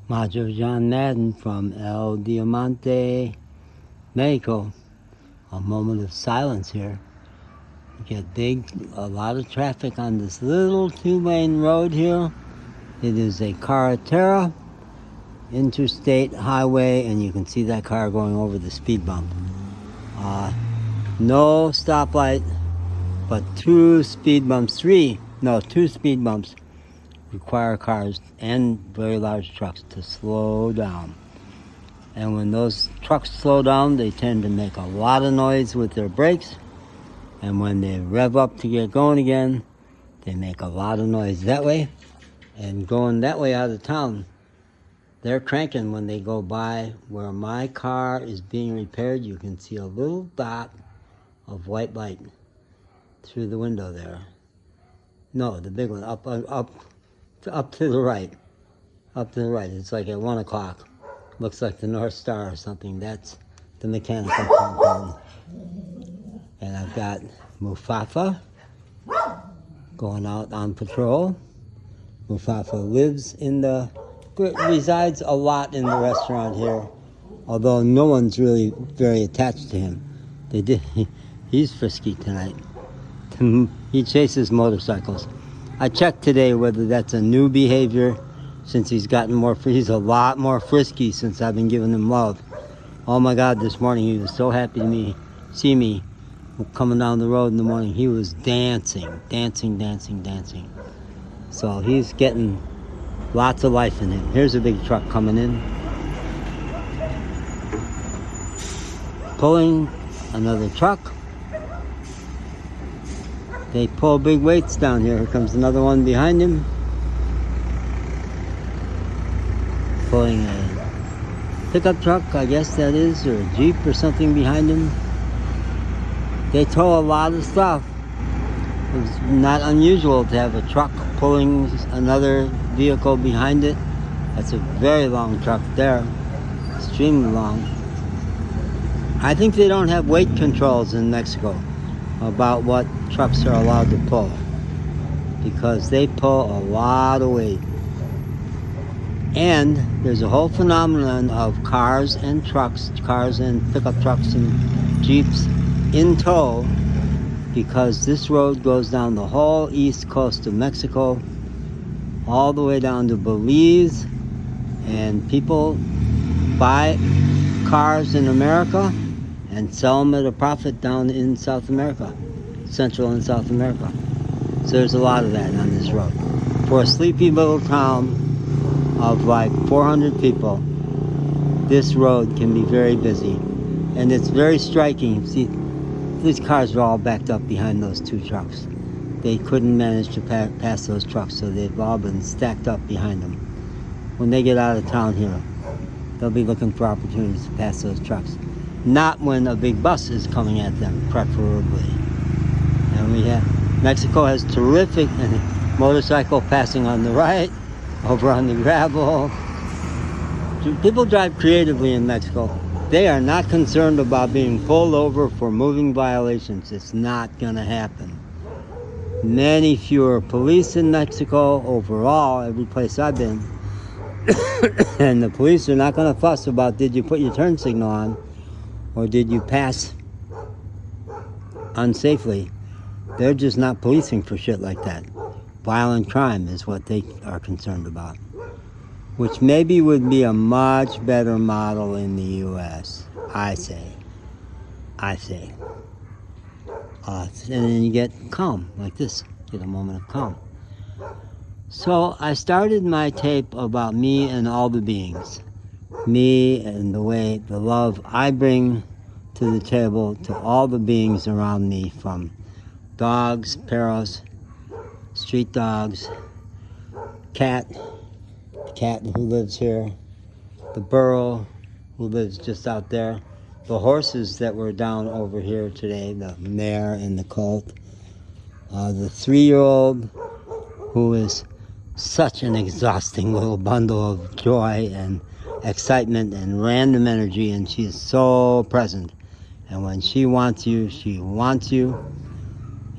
Majo John Madden from El Diamante, Mexico. A moment of silence here. You get a lot of traffic on this little two-lane road here. It is a carretera, interstate highway, and you can see that car going over the speed bump. No stoplight, but two speed bumps require cars and very large trucks to slow down. And when those trucks slow down, they tend to make a lot of noise with their brakes. And when they rev up to get going again, they make a lot of noise that way. And going that way out of town, they're cranking when they go by where my car is being repaired. You can see a little dot of white light through the window there. No, the big one, up to the right. Up to the right. It's like at 1 o'clock. Looks like the North Star or something. That's the mechanical compound. And I've got Mufafa going out on patrol. Mufafa resides a lot in the restaurant here, although no one's really very attached to him. He's frisky tonight. He chases motorcycles. I checked today whether that's a new behavior since he's gotten more free. He's a lot more frisky since I've been giving him love. Oh my God, this morning he was so happy to see me coming down the road in the morning. He was dancing. So he's getting lots of life in him. Here's a big truck coming in. Pulling another truck. They pull big weights down here. Here comes another one behind him. Pulling a pickup truck, I guess that is, or a Jeep or something behind him. They tow a lot of stuff. It's not unusual to have a truck pulling another vehicle behind it. That's a very long truck there, extremely long. I think they don't have weight controls in Mexico about what trucks are allowed to pull, because they pull a lot of weight. And there's a whole phenomenon of cars and pickup trucks and Jeeps in tow, because this road goes down the whole east coast of Mexico, all the way down to Belize, and people buy cars in America and sell them at a profit down in South America, Central and South America. So there's a lot of that on this road. For a sleepy little town of like 400 people, this road can be very busy. And it's very striking. See, these cars are all backed up behind those two trucks. They couldn't manage to pass those trucks, so they've all been stacked up behind them. When they get out of town here, they'll be looking for opportunities to pass those trucks. Not when a big bus is coming at them, preferably. And Mexico has terrific motorcycle passing on the right, over on the gravel. People drive creatively in Mexico. They are not concerned about being pulled over for moving violations. It's not going to happen. Many fewer police in Mexico overall, every place I've been. And the police are not going to fuss about, did you put your turn signal on, or did you pass unsafely. They're just not policing for shit like that. Violent crime is what they are concerned about, which maybe would be a much better model in the U.S., I say. And then you get calm, like this. Get a moment of calm. So I started my tape about me and all the beings. Me and the love I bring to the table to all the beings around me, from dogs, perros, street dogs, cat who lives here, the burro who lives just out there, the horses that were down over here today, the mare and the colt, the 3-year-old who is such an exhausting little bundle of joy and excitement and random energy, and she is so present. And when she wants you, she wants you.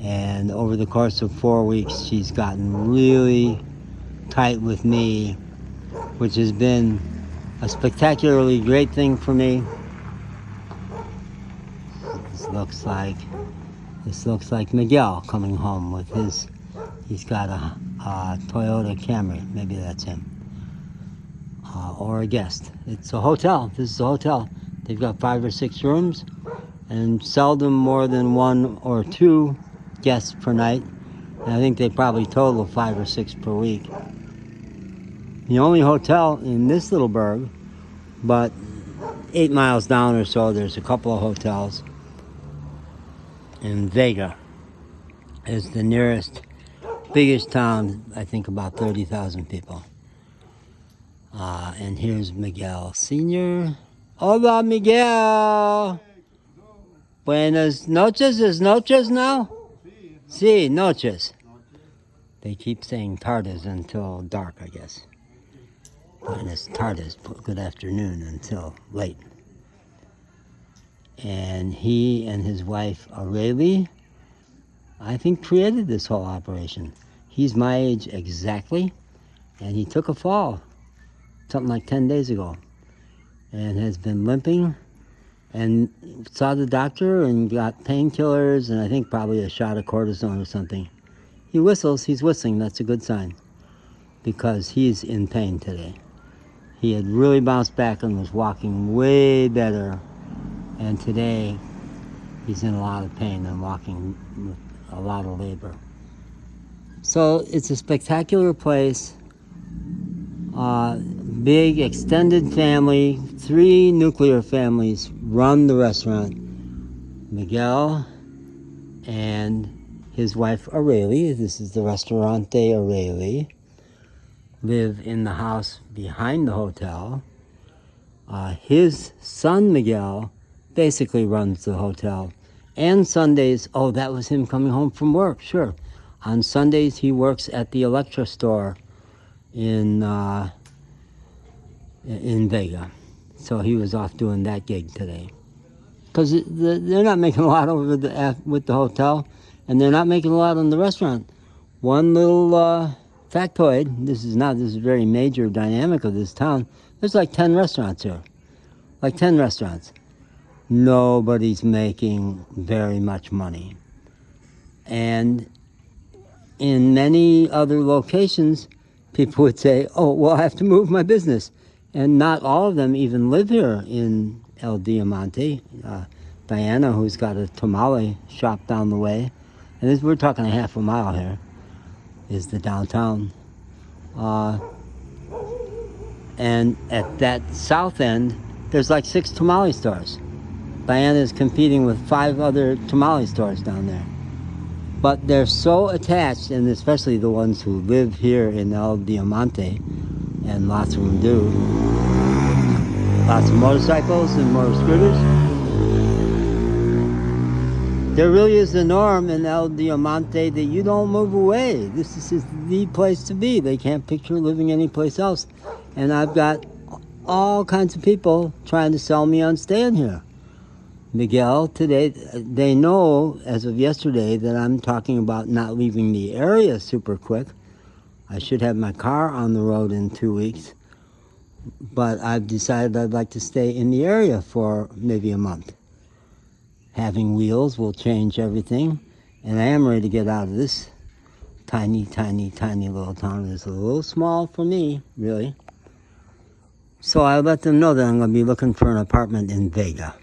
And over the course of 4 weeks, she's gotten really tight with me which has been a spectacularly great thing for me. This looks like Miguel coming home with his. He's got a Toyota Camry. Maybe that's him, or a guest. It's a hotel. This is a hotel. They've got 5 or 6 rooms, and seldom more than 1 or 2 guests per night. And I think they probably total 5 or 6 per week. The only hotel in this little burg, but 8 miles down or so, there's a couple of hotels. And Vega is the nearest, biggest town, I think about 30,000 people. And here's Miguel Sr. Hola, Miguel! Buenas noches. Is noches now? Sí, noches. They keep saying tardes until dark, I guess. Buenas tardes, good afternoon, until late. And he and his wife, Aurelie, I think created this whole operation. He's my age exactly, and he took a fall something like 10 days ago and has been limping, and saw the doctor and got painkillers and I think probably a shot of cortisone or something. He whistles, he's whistling, that's a good sign, because he's in pain today. He had really bounced back and was walking way better, and today he's in a lot of pain and walking with a lot of labor. So it's a spectacular place, big extended family, 3 nuclear families run the restaurant. Miguel and his wife Aurelie, this is the Restaurante Aurelie, live in the house behind the hotel. His son Miguel basically runs the hotel. And Sundays, oh, that was him coming home from work, sure. On Sundays, he works at the Electra store in Vega. So he was off doing that gig today. Because they're not making a lot over with the hotel, and they're not making a lot on the restaurant. One little factoid, this is very major dynamic of this town. There's like 10 restaurants here. Like 10 restaurants. Nobody's making very much money. And in many other locations, people would say, oh, well, I have to move my business. And not all of them even live here in El Diamante. Diana, who's got a tamale shop down the way, and we're talking a half a mile here, is the downtown. And at that south end, there's like 6 tamale stores. Diana's competing with 5 other tamale stores down there. But they're so attached, and especially the ones who live here in El Diamante, and lots of them do. Lots of motorcycles and motor scooters. There really is a norm in El Diamante that you don't move away. This is the place to be. They can't picture living anyplace else. And I've got all kinds of people trying to sell me on staying here. Miguel, today, they know as of yesterday that I'm talking about not leaving the area super quick. I should have my car on the road in 2 weeks. But I've decided I'd like to stay in the area for maybe a month. Having wheels will change everything. And I am ready to get out of this tiny, tiny, tiny little town. It's a little small for me, really. So I let them know that I'm going to be looking for an apartment in Vega.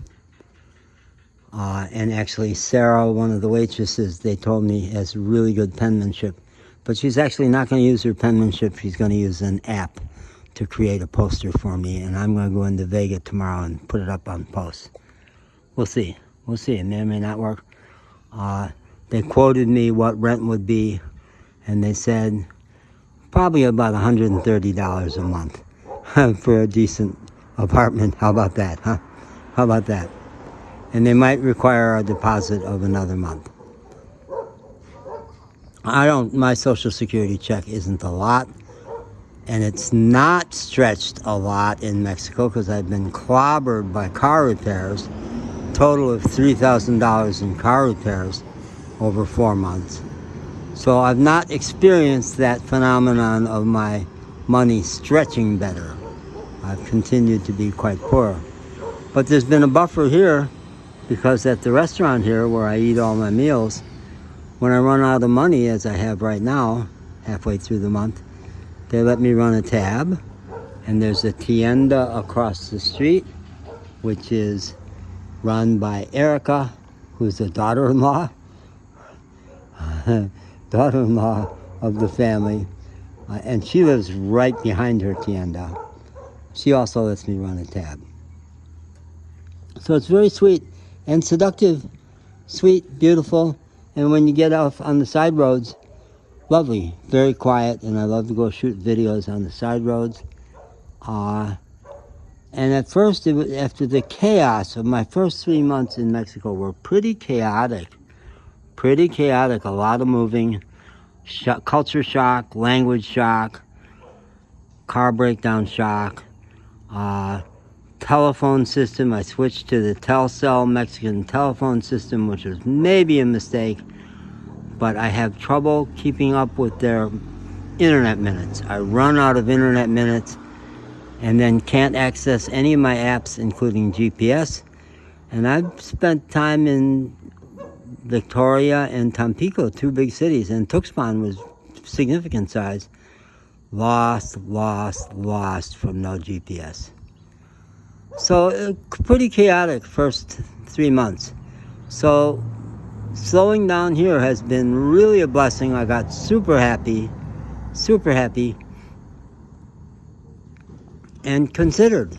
And actually, Sarah, one of the waitresses, they told me has really good penmanship. But she's actually not going to use her penmanship. She's going to use an app to create a poster for me. And I'm going to go into Vega tomorrow and put it up on posts. We'll see. We'll see. It may or may not work. They quoted me what rent would be. And they said probably about $130 a month for a decent apartment. How about that, huh? How about that? And they might require a deposit of another month. My Social Security check isn't a lot, and it's not stretched a lot in Mexico because I've been clobbered by car repairs, total of $3,000 in car repairs over 4 months. So I've not experienced that phenomenon of my money stretching better. I've continued to be quite poor. But there's been a buffer here because at the restaurant here where I eat all my meals, when I run out of money, as I have right now, halfway through the month, they let me run a tab. And there's a tienda across the street, which is run by Erica, who's the daughter-in-law of the family. And she lives right behind her tienda. She also lets me run a tab. So it's very sweet and seductive, sweet, beautiful. And when you get off on the side roads, lovely, very quiet. And I love to go shoot videos on the side roads. And at first, after the chaos of my first 3 months in Mexico were pretty chaotic. A lot of moving, culture shock, language shock, car breakdown shock, telephone system. I switched to the Telcel Mexican telephone system, which was maybe a mistake, but I have trouble keeping up with their internet minutes. I run out of internet minutes and then can't access any of my apps, including GPS. And I've spent time in Victoria and Tampico, 2 big cities, and Tuxpan was significant size. Lost from no GPS. So pretty chaotic first 3 months. So slowing down here has been really a blessing. I got super happy, and considered.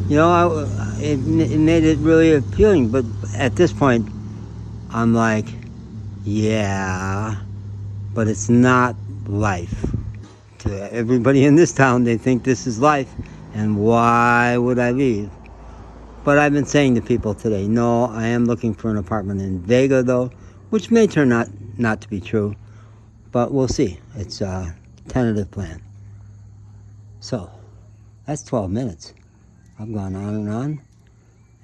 You know, it made it really appealing. But at this point, I'm like, yeah, but it's not life. To everybody in this town, they think this is life, and why would I leave? But I've been saying to people today, no, I am looking for an apartment in Vega, though, which may turn out not to be true, but we'll see. It's a tentative plan. So, that's 12 minutes. I've gone on,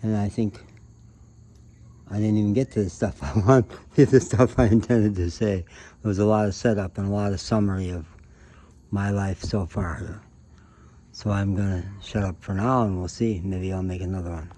and I think I didn't even get to the stuff I want, the stuff I intended to say. There was a lot of setup and a lot of summary of my life so far here. So I'm going to shut up for now, and we'll see. Maybe I'll make another one.